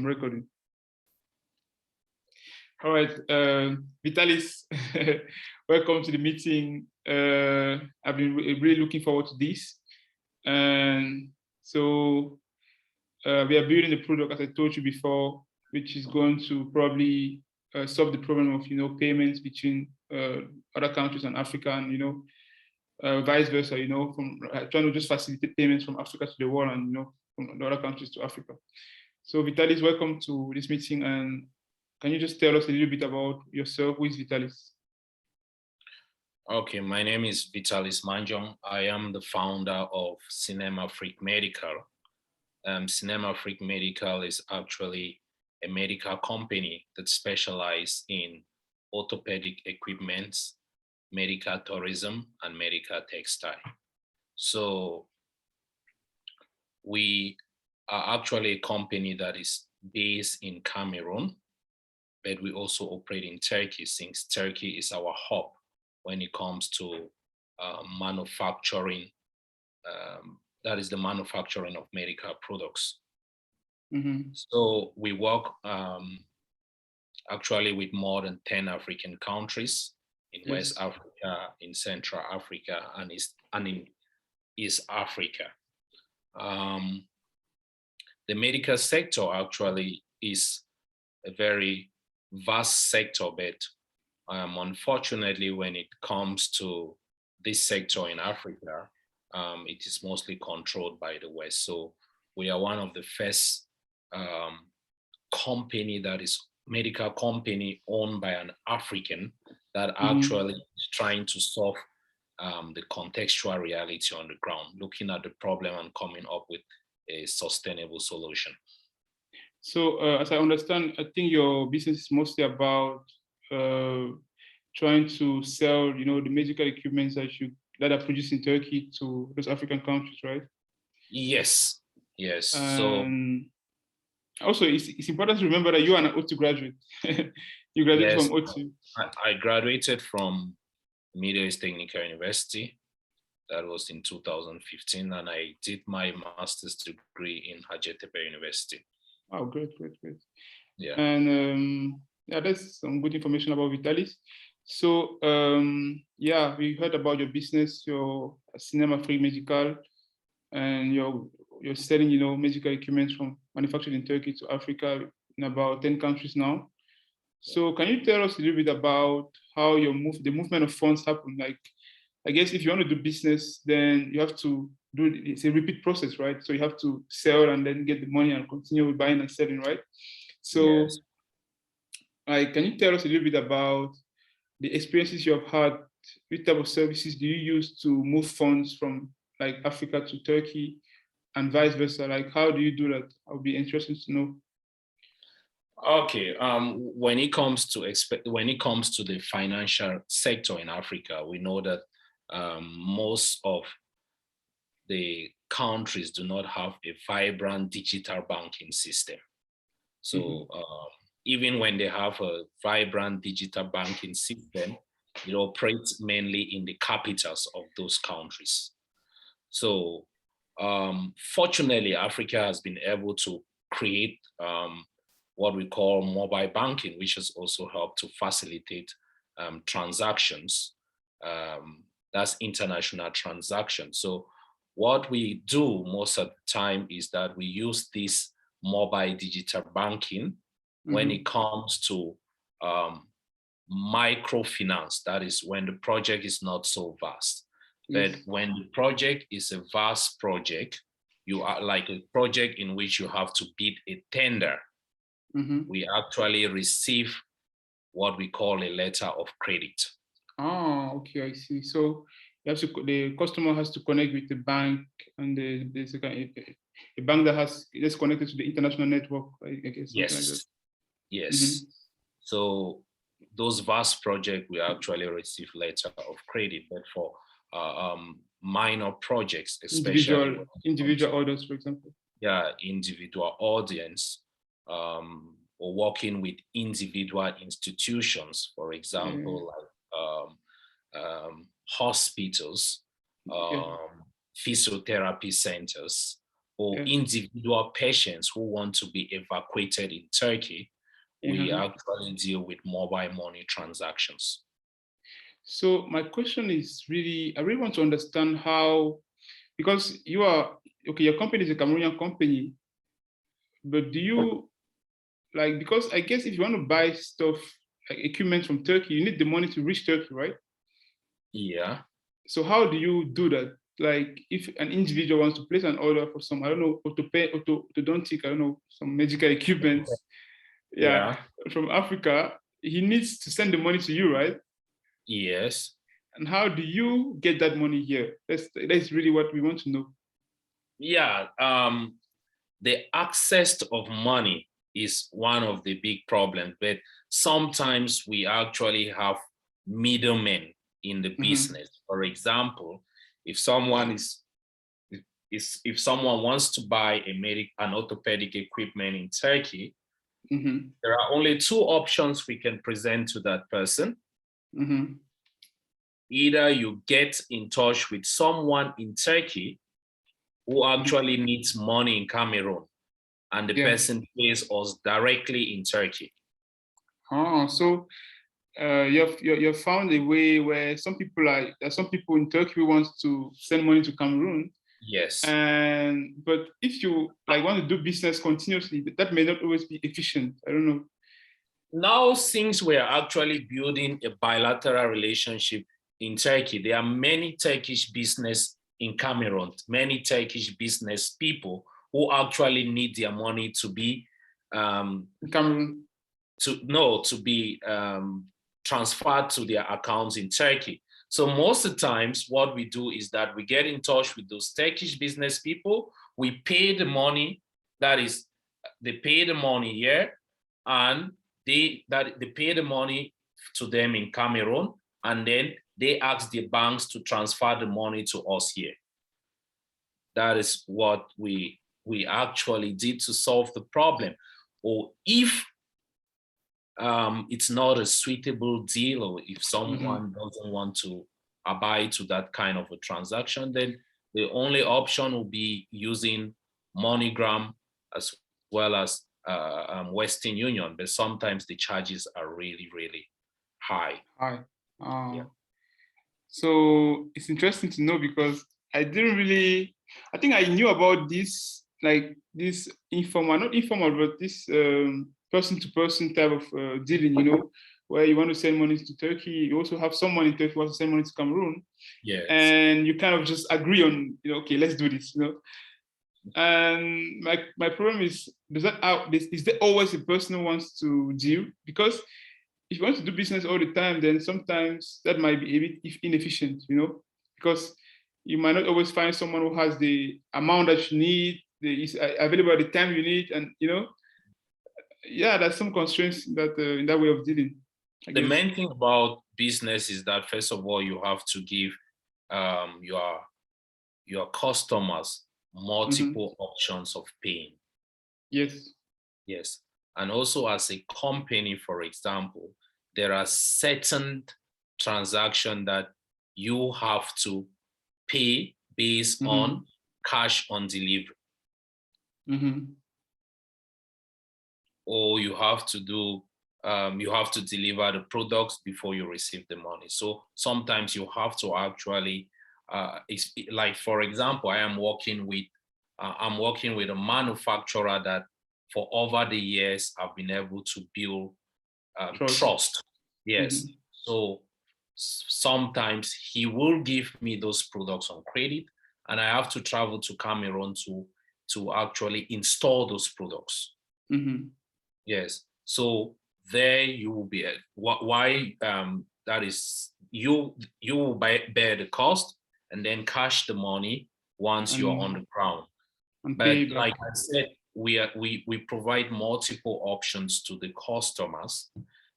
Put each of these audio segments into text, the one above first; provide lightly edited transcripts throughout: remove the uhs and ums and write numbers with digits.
Recording. All right, Vitalis, welcome to the meeting. I've been really looking forward to this. And so we are building a product, as I told you before, which is going to probably solve the problem of, payments between other countries and Africa, and, vice versa, from trying to just facilitate payments from Africa to the world and, from the other countries to Africa. So Vitalis, welcome to this meeting. And can you just tell us a little bit about yourself? Who is Vitalis? Okay, my name is Vitalis Manjong. I am the founder of Cinema Freak Medical. Cinema Freak Medical is actually a medical company that specializes in orthopedic equipments, medical tourism, and medical textile. So we are actually a company that is based in Cameroon, but we also operate in Turkey, since Turkey is our hub when it comes to manufacturing. That is the manufacturing of medical products. Mm-hmm. So we work actually with more than 10 African countries in West Africa, in Central Africa, and in East Africa. The medical sector actually is a very vast sector, but unfortunately, when it comes to this sector in Africa, it is mostly controlled by the West. So we are one of the first company that is medical company owned by an African that actually is trying to solve the contextual reality on the ground, looking at the problem and coming up with a sustainable solution. So as I understand, I think your business is mostly about trying to sell, the medical equipment that are produced in Turkey to those African countries, right? Yes. Also, it's important to remember that you are an O2 graduate. You graduated from O2. I graduated from Middle East Technical University. That was in 2015, and I did my master's degree in Jangipay University. Oh, great. Yeah. And that's some good information about Vitalis. So we heard about your business, your Cinema Freak Medical, and you're selling, medical equipment from manufactured in Turkey to Africa in about 10 countries now. So can you tell us a little bit about how the movement of funds happen? Like, I guess if you want to do business, then you have to it's a repeat process, right? So you have to sell and then get the money and continue with buying and selling, right? So can you tell us a little bit about the experiences you have had? Which type of services do you use to move funds from like Africa to Turkey and vice versa? Like, how do you do that? I'll be interested to know. Okay. When it comes to the financial sector in Africa, we know that most of the countries do not have a vibrant digital banking system. So even when they have a vibrant digital banking system, it operates mainly in the capitals of those countries. So fortunately, Africa has been able to create what we call mobile banking, which has also helped to facilitate transactions. That's international transactions. So what we do most of the time is that we use this mobile digital banking when it comes to microfinance. That is when the project is not so vast. But when the project is a vast project, you are like a project in which you have to bid a tender. We actually receive what we call a letter of credit. Oh, okay, I see. So the customer has to connect with the bank, and there's a bank that is connected to the international network, I guess. Yes. So those vast projects, we actually receive letter of credit, but for minor projects, especially individual orders, for example. Yeah, individual audience, or working with individual institutions, for example, like hospitals, physiotherapy centers, or Yeah. individual patients who want to be evacuated in Turkey, we Uh-huh. actually deal with mobile money transactions. So my question is really, I really want to understand how, because you are, okay, your company is a Cameroonian company, but do you, like, because I guess if you want to buy stuff, like equipment from Turkey, you need the money to reach Turkey, right? Yeah. So how do you do that? Like if an individual wants to place an order for some, I don't know, orthodontic, I don't know, some medical equipment, yeah, Yeah. from Africa, he needs to send the money to you, right? Yes. And how do you get that money here? That's really what we want to know. Yeah. The access of money is one of the big problems, but sometimes we actually have middlemen in the Mm-hmm. business. For example, if someone if someone wants to buy an orthopedic equipment in Turkey, Mm-hmm. there are only two options we can present to that person. Mm-hmm. Either you get in touch with someone in Turkey who Mm-hmm. actually needs money in Cameroon, and the Yeah. person pays us directly in Turkey. Oh, so you've found a way where some people like there's some people in Turkey who want to send money to Cameroon, Yes. and but if you like want to do business continuously, that may not always be efficient. I don't know. Now, since we are actually building a bilateral relationship in Turkey, there are many Turkish business in Cameroon, many Turkish business people who actually need their money to be Cameroon. transferred to their accounts in Turkey. So most of the times, what we do is that we get in touch with those Turkish business people. We pay the money. That is, they pay the money here, and they pay the money to them in Cameroon, and then they ask the banks to transfer the money to us here. That is what we actually did to solve the problem. Or if it's not a suitable deal, or if Mm-hmm. someone doesn't want to abide to that kind of a transaction, then the only option will be using MoneyGram as well as Western Union. But sometimes the charges are really, really high. Hi. Yeah. So it's interesting to know because I didn't really, I think I knew about this, like this informal, not informal, but this person-to-person type of dealing, where you want to send money to Turkey. You also have someone in Turkey who wants to send money to Cameroon. Yes. And you kind of just agree on, okay, let's do this. And my problem is, is there always a person who wants to deal? Because if you want to do business all the time, then sometimes that might be a bit inefficient, because you might not always find someone who has the amount that you need, is available at the time you need, and yeah, there's some constraints that in that way of dealing, I The guess. main thing about business is that, first of all, you have to give your customers Mm-hmm. multiple options of paying. Yes. Yes. And also, as a company, for example, there are certain transactions that you have to pay based Mm-hmm. on cash on delivery, Mm-hmm. or you have to deliver the products before you receive the money. So sometimes you have to actually, like, for example, I'm working with a manufacturer that for over the years I've been able to build Trust. trust. Yes. Mm-hmm. So sometimes he will give me those products on credit, and I have to travel to Cameroon to actually install those products. Mm-hmm. Yes. So there you will be. Why? That is, you will bear the cost and then cash the money once you're on And the ground. pay But back. like I said, we provide multiple options to the customers.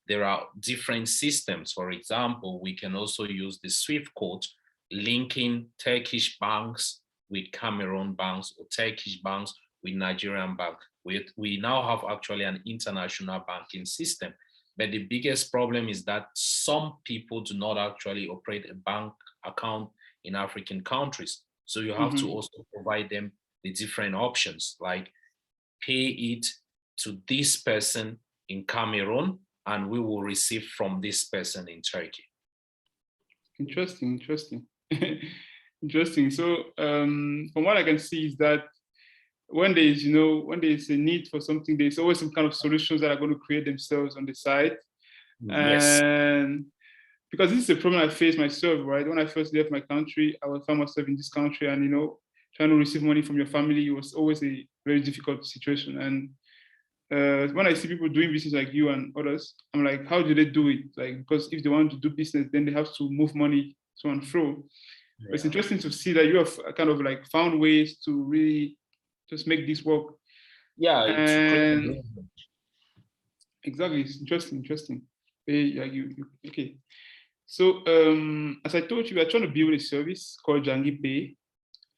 There are different systems. For example, we can also use the SWIFT code linking Turkish banks with Cameroon banks, or Turkish banks with Nigerian bank. We now have actually an international banking system. But the biggest problem is that some people do not actually operate a bank account in African countries. So you have to Mm-hmm. also provide them the different options, like pay it to this person in Cameroon, and we will receive from this person in Turkey. Interesting. Interesting. So from what I can see is that when there's, when there's a need for something, there's always some kind of solutions that are going to create themselves on the side. Yes. And because this is a problem I faced myself, right? When I first left my country, I found myself in this country, and trying to receive money from your family was always a very difficult situation. And when I see people doing business like you and others, I'm like, how do they do it? Like, because if they want to do business, then they have to move money to and fro. Yeah. It's interesting to see that you have kind of like found ways to really just make this work. Yeah, and exactly, it's interesting. Okay. So as I told you, we are trying to build a service called Jangipay.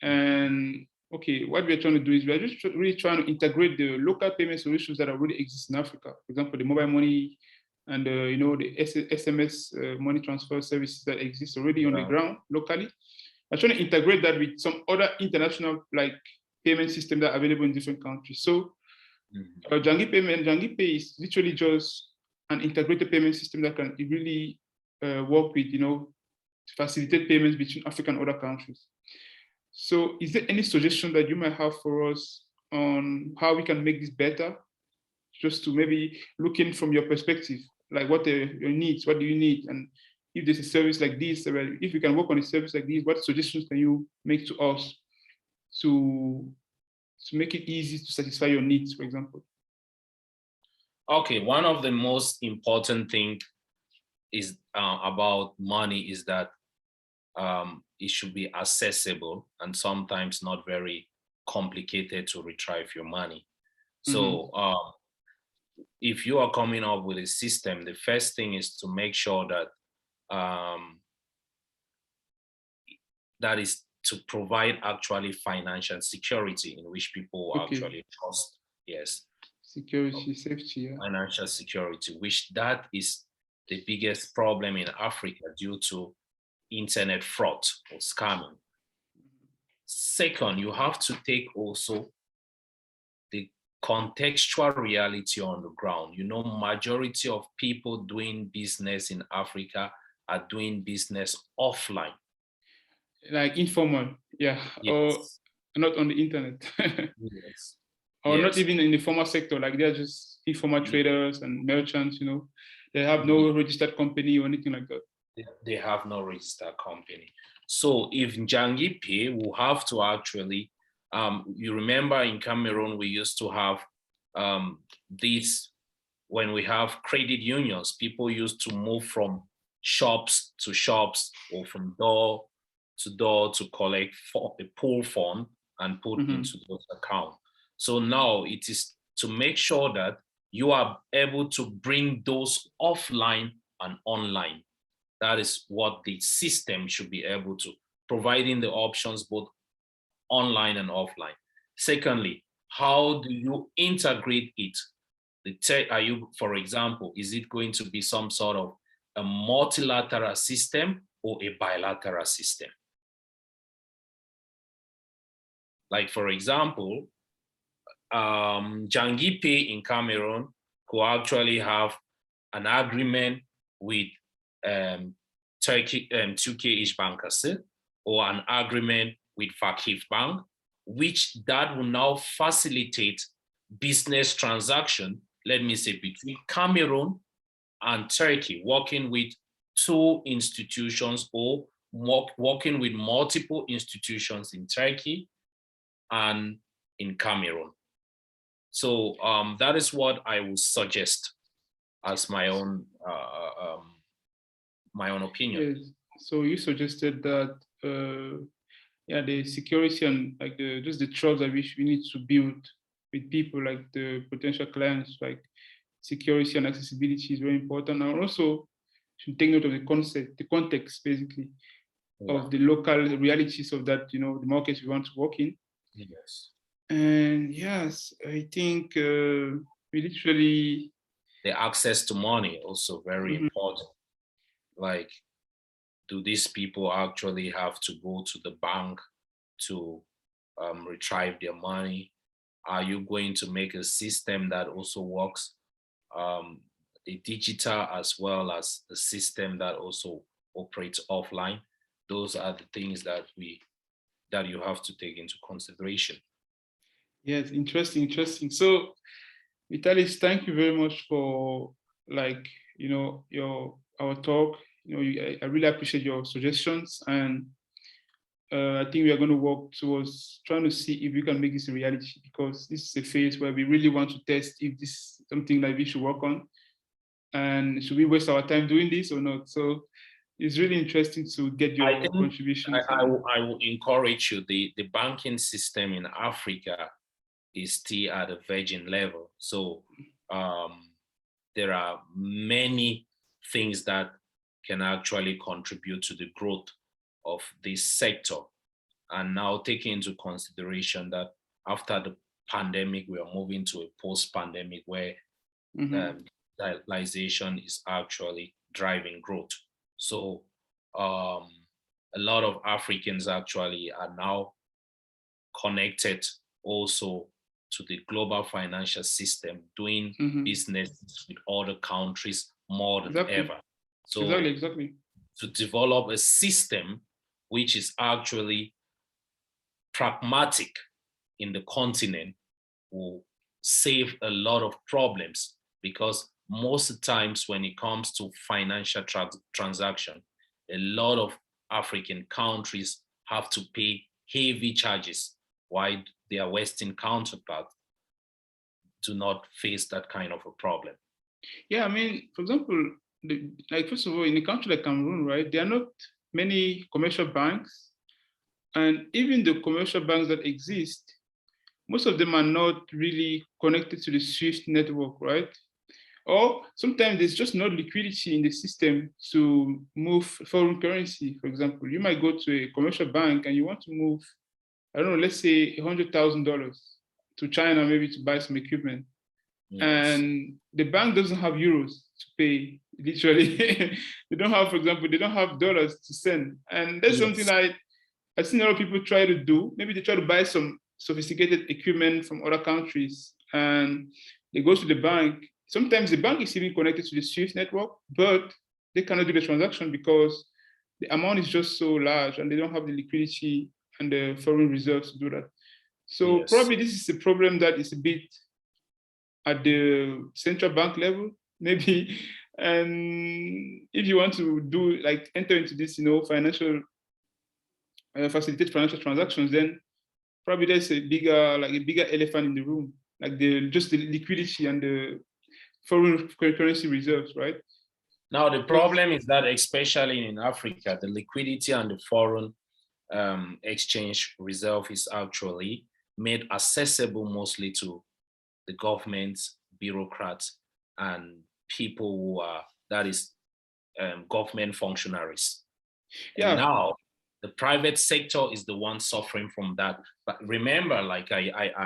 And okay, what we're trying to do is we're just really trying to integrate the local payment solutions that already exist in Africa. For example, the mobile money and the SMS money transfer services that exist already on the ground locally. We're trying to integrate that with some other international like payment system that are available in different countries. So Jangipay is literally just an integrated payment system that can really work with, facilitate payments between Africa and other countries. So is there any suggestion that you might have for us on how we can make this better? Just to maybe looking from your perspective, like what are your needs, what do you need? And if there's a service like this, if we can work on a service like this, what suggestions can you make to us to make it easy to satisfy your needs, for example? Okay, one of the most important thing is about money is that it should be accessible and sometimes not very complicated to retrieve your money. So if you are coming up with a system, the first thing is to make sure that that is to provide actually financial security in which people actually trust. Yes. Security, safety, yeah. Financial security, which that is the biggest problem in Africa due to internet fraud or scamming. Second, you have to take also the contextual reality on the ground. Majority of people doing business in Africa are doing business offline. Like informal, yeah. Yes. Or not on the internet. Yes. Or not even in the formal sector, like they're just informal traders and merchants, they have no registered company or anything like that. They have no registered company. So if Jangipay will have to actually, you remember in Cameroon, we used to have these, when we have credit unions, people used to move from shops to shops or from door to collect a pool fund and put into those accounts. So now it is to make sure that you are able to bring those offline and online. That is what the system should be able to, providing the options both online and offline. Secondly, how do you integrate it? Are you, for example, is it going to be some sort of a multilateral system or a bilateral system? Like, for example, Jangipay in Cameroon could actually have an agreement with Turkish Bankası or an agreement with Vakif Bank, which that will now facilitate business transaction, let me say, between Cameroon and Turkey, working with two institutions or working with multiple institutions in Turkey and in Cameroon. So that is what I would suggest as my own opinion. Yes. So you suggested that the security and like just the trust that we need to build with people, like the potential clients, like security and accessibility is very important. And also should take note of the context basically of the local realities of that, the markets we want to work in. Yes. And yes, I think we literally, the access to money also very important. Like, do these people actually have to go to the bank to retrieve their money? Are you going to make a system that also works, the digital as well as the system that also operates offline? Those are the things that you have to take into consideration. Yes, interesting. So, Vitalis, thank you very much for like your our talk. I really appreciate your suggestions, and I think we are going to work towards trying to see if we can make this a reality, because this is a phase where we really want to test if this is something that we should work on, and should we waste our time doing this or not. So it's really interesting to get I your think contributions. I will encourage you. The banking system in Africa is still at a virgin level. So there are many things that can actually contribute to the growth of this sector. And now taking into consideration that after the pandemic, we are moving to a post-pandemic where digitalization is actually driving growth. So a lot of Africans actually are now connected also to the global financial system, doing business with other countries more than ever. So exactly. to develop a system which is actually pragmatic in the continent will save a lot of problems, because most times when it comes to financial transaction, a lot of African countries have to pay heavy charges, while their Western counterparts do not face that kind of a problem. Yeah, I mean, for example, like first of all, in a country like Cameroon, right, there are not many commercial banks, and even the commercial banks that exist, most of them are not really connected to the SWIFT network, right? Or sometimes there's just not liquidity in the system to move foreign currency. For example, you might go to a commercial bank and you want to move, I don't know, let's say $100,000 to China, maybe to buy some equipment. Yes. And the bank doesn't have euros to pay, literally. They don't have, for example, they don't have dollars to send. And that's something I've seen a lot of people try to do. Maybe they try to buy some sophisticated equipment from other countries, and they go to the bank. Sometimes the bank is even connected to the SWIFT network, but they cannot do the transaction because the amount is just so large and they don't have the liquidity and the foreign reserves to do that. So probably this is a problem that is a bit at the central bank level, maybe. And if you want to do like enter into this, financial facilitate financial transactions, then probably there's a bigger elephant in the room, like just the liquidity and the foreign currency reserves, right? Now the problem is that, especially in Africa, the liquidity and the foreign exchange reserve is actually made accessible mostly to the government, bureaucrats, and people who are, that is, government functionaries. Yeah. And now the private sector is the one suffering from that. But remember, like a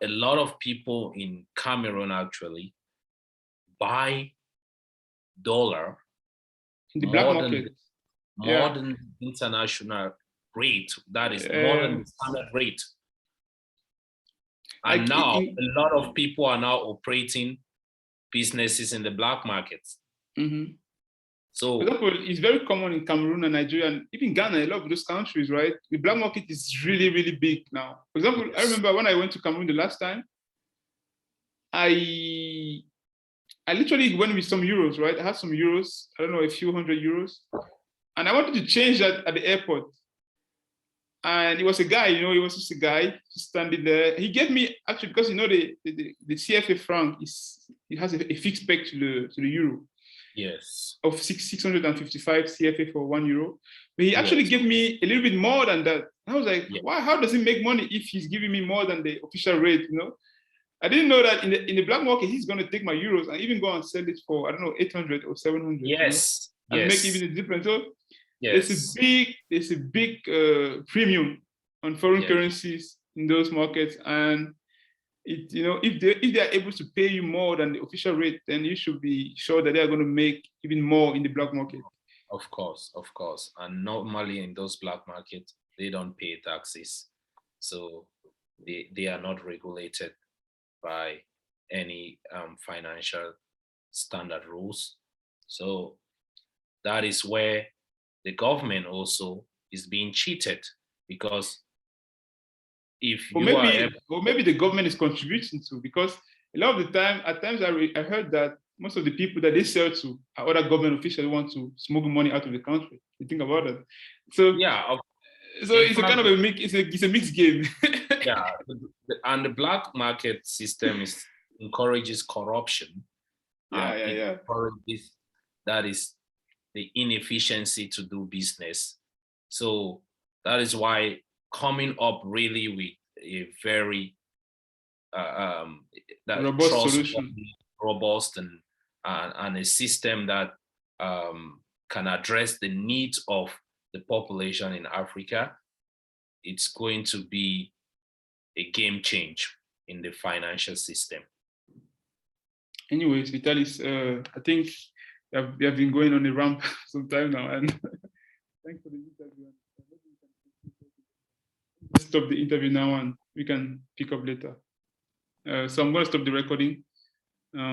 lot of people in Cameroon actually buy dollar in the black market, more than the international rate. That is more than the standard rate. And like now a lot of people are now operating businesses in the black markets. So, for example, it's very common in Cameroon and Nigeria, and even Ghana, a lot of those countries, right? The black market is really, really big now. For example, I remember when I went to Cameroon the last time, I literally went with some euros, right? I had some euros, I don't know, a few $100, and I wanted to change that at the airport. And it was a guy, he was just a guy standing there. He gave me, actually, because the CFA franc it has a fixed peg to the euro. Yes. Of 655 CFA for €1. But he actually gave me a little bit more than that. And I was like, why? How does he make money if he's giving me more than the official rate? I didn't know that in the black market, he's going to take my euros and even go and sell it for, I don't know, 800 or 700. Yes. And make even a difference. So there's a big premium on foreign currencies in those markets. And if they are able to pay you more than the official rate, then you should be sure that they are going to make even more in the black market. Of course. And normally in those black markets, they don't pay taxes. So they are not regulated by any financial standard rules. So that is where the government also is being cheated, because if Or you are maybe the government is contributing to, because a lot of the time, at times I heard that most of the people that they sell to are other government officials who want to smuggle money out of the country. You think about it. So yeah, so in it's a fact, kind of a mix, it's a mixed game. yeah, and the black market system encourages corruption. It Yeah. encourages, that is, the inefficiency to do business. So that is why coming up really with a very that Robust solution. trustworthy, robust, and a system that can address the needs of the population in Africa, it's going to be a game change in the financial system. Anyways, Vitalis, I think we have been going on a ramp some time now, and thanks for the interview. Let's stop the interview now, and we can pick up later. So I'm going to stop the recording.